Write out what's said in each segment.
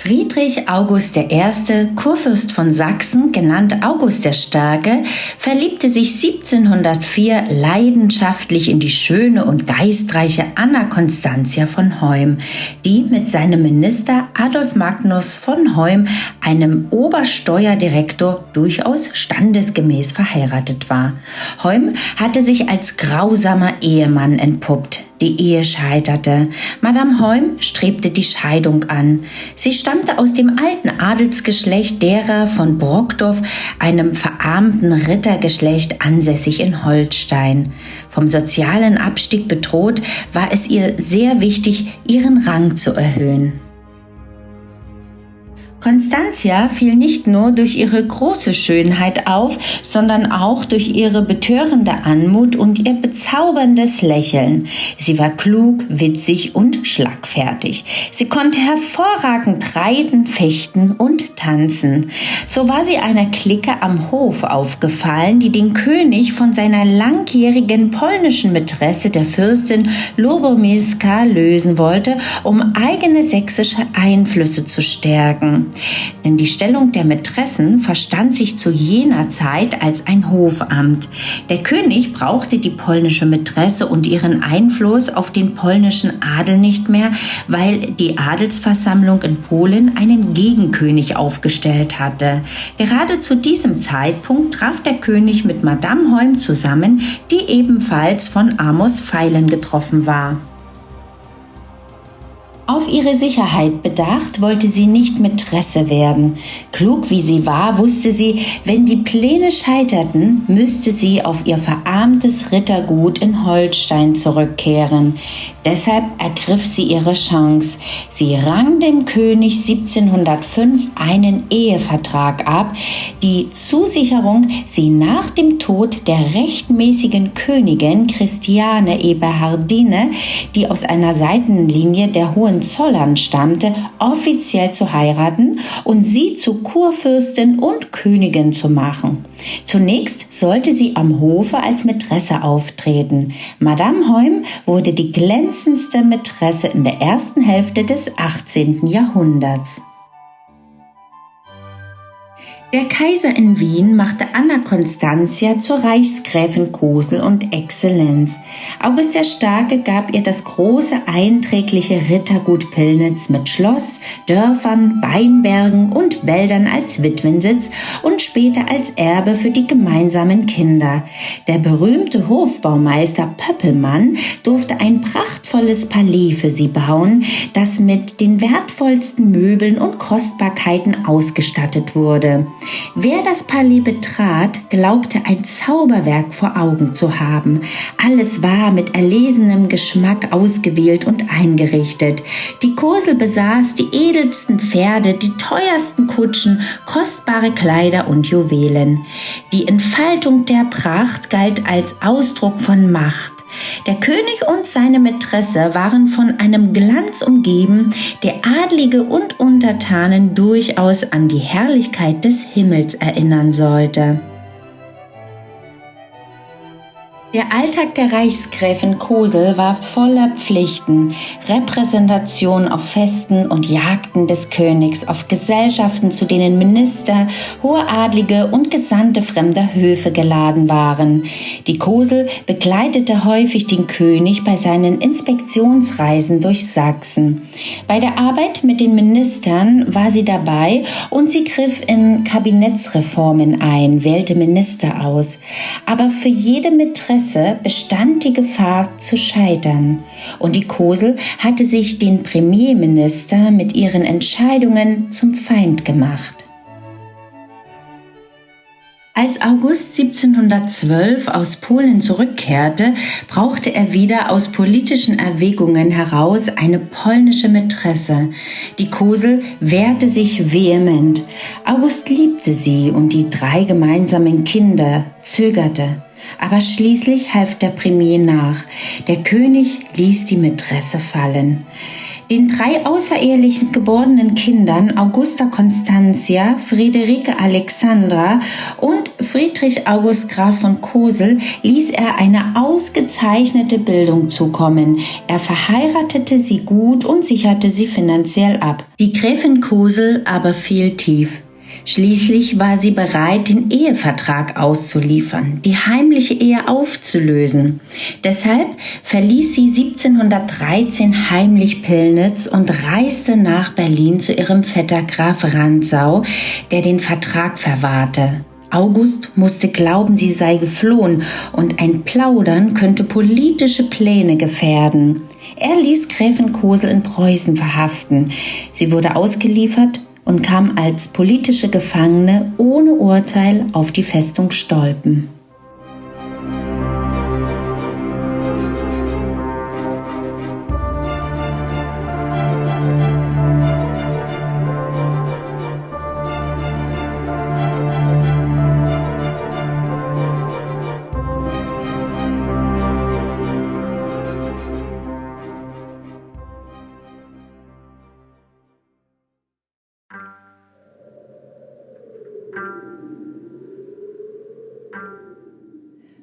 Friedrich August I., Kurfürst von Sachsen, genannt August der Starke, verliebte sich 1704 leidenschaftlich in die schöne und geistreiche Anna Constantia von Hoym, die mit seinem Minister Adolf Magnus von Hoym, einem Obersteuerdirektor, durchaus standesgemäß verheiratet war. Hoym hatte sich als grausamer Ehemann entpuppt. Die Ehe scheiterte. Madame Hoym strebte die Scheidung an. Sie stammte aus dem alten Adelsgeschlecht derer von Brockdorff, einem verarmten Rittergeschlecht ansässig in Holstein. Vom sozialen Abstieg bedroht, war es ihr sehr wichtig, ihren Rang zu erhöhen. Constantia fiel nicht nur durch ihre große Schönheit auf, sondern auch durch ihre betörende Anmut und ihr bezauberndes Lächeln. Sie war klug, witzig und schlagfertig. Sie konnte hervorragend reiten, fechten und tanzen. So war sie einer Clique am Hof aufgefallen, die den König von seiner langjährigen polnischen Mätresse, der Fürstin Lubomirska, lösen wollte, um eigene sächsische Einflüsse zu stärken. Denn die Stellung der Mätressen verstand sich zu jener Zeit als ein Hofamt. Der König brauchte die polnische Mätresse und ihren Einfluss auf den polnischen Adel nicht mehr, weil die Adelsversammlung in Polen einen Gegenkönig aufgestellt hatte. Gerade zu diesem Zeitpunkt traf der König mit Madame Hoym zusammen, die ebenfalls von Amos Pfeilen getroffen war. Auf ihre Sicherheit bedacht, wollte sie nicht Mätresse werden. Klug wie sie war, wusste sie, wenn die Pläne scheiterten, müsste sie auf ihr verarmtes Rittergut in Holstein zurückkehren. Deshalb ergriff sie ihre Chance. Sie rang dem König 1705 einen Ehevertrag ab, die Zusicherung, sie nach dem Tod der rechtmäßigen Königin Christiane Eberhardine, die aus einer Seitenlinie der Hohenzollern stammte, offiziell zu heiraten und sie zu Kurfürstin und Königin zu machen. Zunächst sollte sie am Hofe als Mätresse auftreten. Madame Hoym wurde die glänzendste Mätresse in der ersten Hälfte des 18. Jahrhunderts. Der Kaiser in Wien machte Anna Constantia zur Reichsgräfin Cosel und Exzellenz. August der Starke gab ihr das große einträgliche Rittergut Pillnitz mit Schloss, Dörfern, Weinbergen und Wäldern als Witwensitz und später als Erbe für die gemeinsamen Kinder. Der berühmte Hofbaumeister Pöppelmann durfte ein prachtvolles Palais für sie bauen, das mit den wertvollsten Möbeln und Kostbarkeiten ausgestattet wurde. Wer das Palais betrat, glaubte ein Zauberwerk vor Augen zu haben. Alles war mit erlesenem Geschmack ausgewählt und eingerichtet. Die Cosel besaß die edelsten Pferde, die teuersten Kutschen, kostbare Kleider und Juwelen. Die Entfaltung der Pracht galt als Ausdruck von Macht. Der König und seine Mätresse waren von einem Glanz umgeben, der Adlige und Untertanen durchaus an die Herrlichkeit des Himmels erinnern sollte. Der Alltag der Reichsgräfin Cosel war voller Pflichten, Repräsentation auf Festen und Jagden des Königs, auf Gesellschaften, zu denen Minister, hohe Adlige und Gesandte fremder Höfe geladen waren. Die Cosel begleitete häufig den König bei seinen Inspektionsreisen durch Sachsen. Bei der Arbeit mit den Ministern war sie dabei und sie griff in Kabinettsreformen ein, wählte Minister aus. Aber für jede Mätresse bestand die Gefahr zu scheitern. Und die Cosel hatte sich den Premierminister mit ihren Entscheidungen zum Feind gemacht. Als August 1712 aus Polen zurückkehrte, brauchte er wieder aus politischen Erwägungen heraus eine polnische Mätresse. Die Cosel wehrte sich vehement. August liebte sie und die 3 gemeinsamen Kinder, zögerte. Aber schließlich half der Premier nach. Der König ließ die Mätresse fallen. Den 3 außerehelich geborenen Kindern Augusta Constantia, Friederike Alexandra und Friedrich August Graf von Cosel ließ er eine ausgezeichnete Bildung zukommen. Er verheiratete sie gut und sicherte sie finanziell ab. Die Gräfin Cosel aber fiel tief. Schließlich war sie bereit, den Ehevertrag auszuliefern, die heimliche Ehe aufzulösen. Deshalb verließ sie 1713 heimlich Pillnitz und reiste nach Berlin zu ihrem Vetter Graf Rantzau, der den Vertrag verwahrte. August musste glauben, sie sei geflohen und ein Plaudern könnte politische Pläne gefährden. Er ließ Gräfin Cosel in Preußen verhaften. Sie wurde ausgeliefert und kam als politische Gefangene ohne Urteil auf die Festung Stolpen.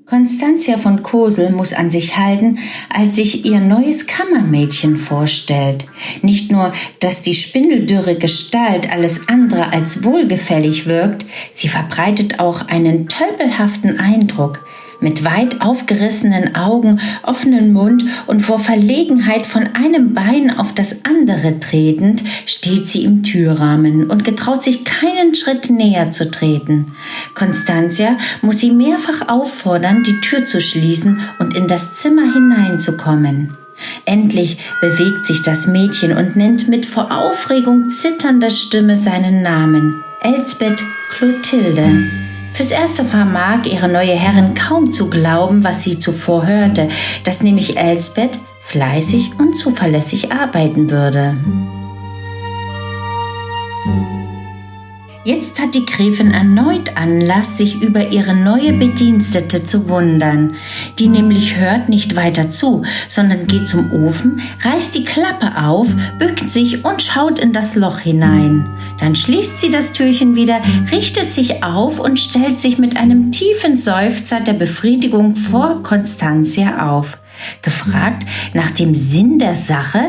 Constantia von Cosel muss an sich halten, als sich ihr neues Kammermädchen vorstellt. Nicht nur, dass die spindeldürre Gestalt alles andere als wohlgefällig wirkt, sie verbreitet auch einen tölpelhaften Eindruck. Mit weit aufgerissenen Augen, offenem Mund und vor Verlegenheit von einem Bein auf das andere tretend, steht sie im Türrahmen und getraut sich keinen Schritt näher zu treten. Constantia muss sie mehrfach auffordern, die Tür zu schließen und in das Zimmer hineinzukommen. Endlich bewegt sich das Mädchen und nennt mit vor Aufregung zitternder Stimme seinen Namen: Elsbeth Clotilde. Fürs Erste vermag ihre neue Herrin kaum zu glauben, was sie zuvor hörte, dass nämlich Elsbeth fleißig und zuverlässig arbeiten würde. Jetzt hat die Gräfin erneut Anlass, sich über ihre neue Bedienstete zu wundern. Die nämlich hört nicht weiter zu, sondern geht zum Ofen, reißt die Klappe auf, bückt sich und schaut in das Loch hinein. Dann schließt sie das Türchen wieder, richtet sich auf und stellt sich mit einem tiefen Seufzer der Befriedigung vor Constantia auf. Gefragt nach dem Sinn der Sache,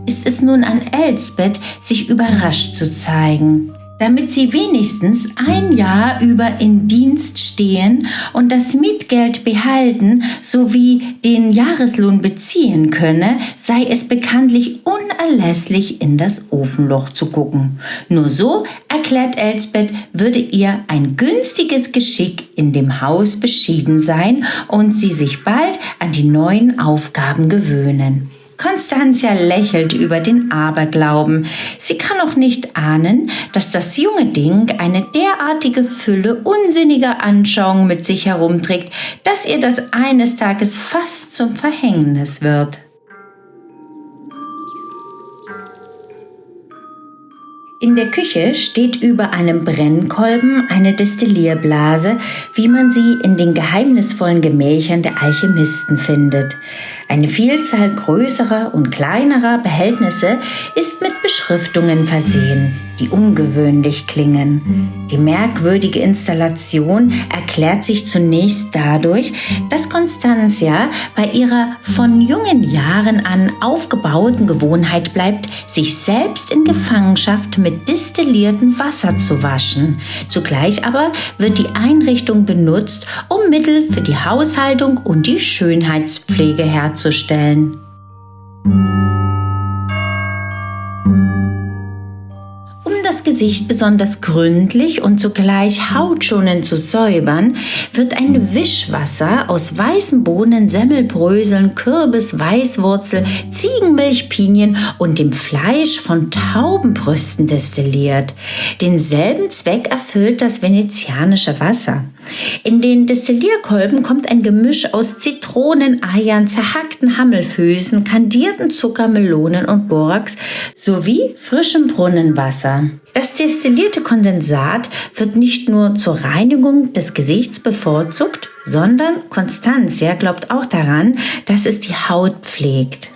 ist es nun an Elsbeth, sich überrascht zu zeigen. Damit sie wenigstens ein Jahr über in Dienst stehen und das Mietgeld behalten sowie den Jahreslohn beziehen könne, sei es bekanntlich unerlässlich, in das Ofenloch zu gucken. Nur so, erklärt Elsbeth, würde ihr ein günstiges Geschick in dem Haus beschieden sein und sie sich bald an die neuen Aufgaben gewöhnen. Constantia lächelt über den Aberglauben. Sie kann auch nicht ahnen, dass das junge Ding eine derartige Fülle unsinniger Anschauungen mit sich herumträgt, dass ihr das eines Tages fast zum Verhängnis wird. In der Küche steht über einem Brennkolben eine Destillierblase, wie man sie in den geheimnisvollen Gemächern der Alchemisten findet. Eine Vielzahl größerer und kleinerer Behältnisse ist mit Beschriftungen versehen, die ungewöhnlich klingen. Die merkwürdige Installation erklärt sich zunächst dadurch, dass Constantia bei ihrer von jungen Jahren an aufgebauten Gewohnheit bleibt, sich selbst in Gefangenschaft mit destilliertem Wasser zu waschen. Zugleich aber wird die Einrichtung benutzt, um Mittel für die Haushaltung und die Schönheitspflege herzustellen. Das Gesicht besonders gründlich und zugleich hautschonend zu säubern, wird ein Wischwasser aus weißen Bohnen, Semmelbröseln, Kürbis, Weißwurzel, Ziegenmilch, Pinien und dem Fleisch von Taubenbrüsten destilliert. Denselben Zweck erfüllt das venezianische Wasser. In den Destillierkolben kommt ein Gemisch aus Zitronen, Eiern, zerhackten Hammelfüßen, kandierten Zucker, Melonen und Borax sowie frischem Brunnenwasser. Das destillierte Kondensat wird nicht nur zur Reinigung des Gesichts bevorzugt, sondern Constantia glaubt auch daran, dass es die Haut pflegt.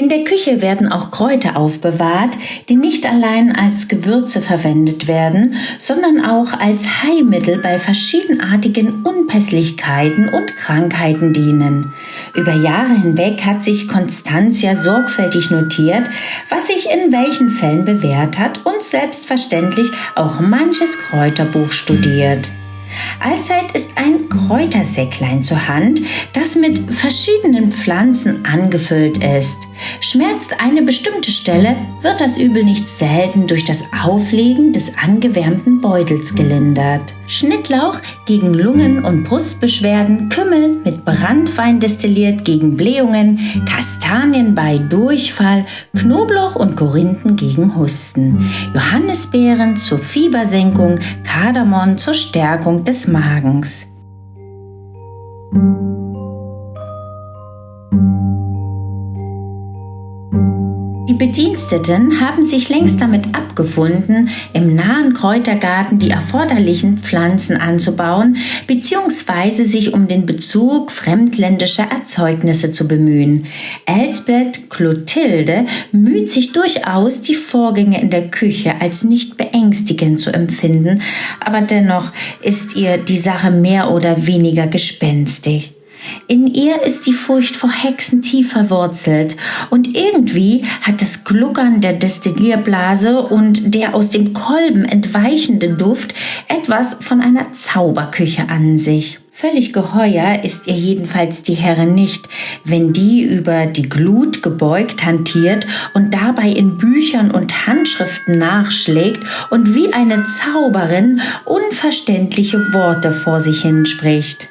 In der Küche werden auch Kräuter aufbewahrt, die nicht allein als Gewürze verwendet werden, sondern auch als Heilmittel bei verschiedenartigen Unpässlichkeiten und Krankheiten dienen. Über Jahre hinweg hat sich Constantia sorgfältig notiert, was sich in welchen Fällen bewährt hat und selbstverständlich auch manches Kräuterbuch studiert. Allzeit ist ein Kräutersäcklein zur Hand, das mit verschiedenen Pflanzen angefüllt ist. Schmerzt eine bestimmte Stelle, wird das Übel nicht selten durch das Auflegen des angewärmten Beutels gelindert. Schnittlauch gegen Lungen- und Brustbeschwerden, Kümmel mit Branntwein destilliert gegen Blähungen, Kastanien bei Durchfall, Knoblauch und Korinthen gegen Husten, Johannisbeeren zur Fiebersenkung, Kardamom zur Stärkung des Magens. Die Bediensteten haben sich längst damit abgefunden, im nahen Kräutergarten die erforderlichen Pflanzen anzubauen bzw. sich um den Bezug fremdländischer Erzeugnisse zu bemühen. Elsbeth Clotilde müht sich durchaus, die Vorgänge in der Küche als nicht beängstigend zu empfinden, aber dennoch ist ihr die Sache mehr oder weniger gespenstig. In ihr ist die Furcht vor Hexen tief verwurzelt und irgendwie hat das Gluckern der Destillierblase und der aus dem Kolben entweichende Duft etwas von einer Zauberküche an sich. Völlig geheuer ist ihr jedenfalls die Herrin nicht, wenn die über die Glut gebeugt hantiert und dabei in Büchern und Handschriften nachschlägt und wie eine Zauberin unverständliche Worte vor sich hinspricht.